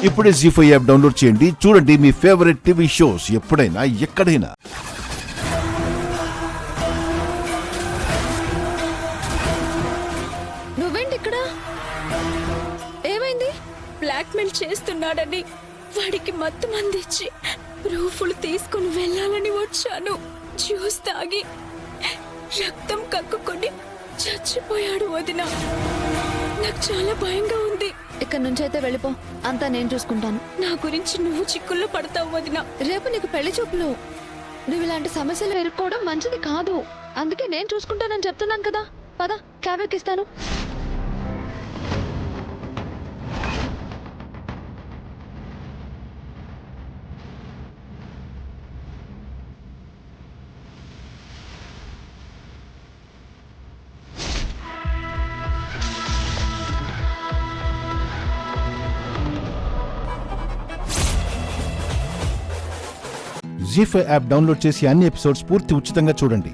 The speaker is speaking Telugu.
ఇప్పుడే జీ5 యాప్ డౌన్లోడ్ చేయండి. చూడండి మీ ఫేవరెట్ టీవీ షోస్ ఎప్పుడైనా ఎక్కడైనా. నువ్వేంటి ఇక్కడ? ఏమైంది? బ్లాక్మెయిల్ చేస్తున్నాడని వాడికి మత్తు మందిచ్చి ప్రూఫ్లు తీసుకుని వెళ్ళాలని వచ్చాను. జ్యూస్ తాగి రక్తం కక్కుకొని చచ్చిపోయాడు వదిన. నాకు చాలా భయంగా ఉంది. ఇక్కడ నుంచి అయితే వెళ్ళిపో, అంతా నేను చూసుకుంటాను. నా గురించి నువ్వు చిక్కుల్లో పడతావు వదిన. రేపు నీకు పెళ్లి చూపులు. నువ్వు ఇలాంటి సమస్యలు ఎదుర్కోవడం మంచిది కాదు. అందుకే నేను చూసుకుంటానని చెప్తున్నాను కదా. పద, క్యాబ్ ఎక్కిస్తాను. జీ5 యాప్ డౌన్లోడ్ చేసి అన్ని ఎపిసోడ్స్ పూర్తి ఉచితంగా చూడండి.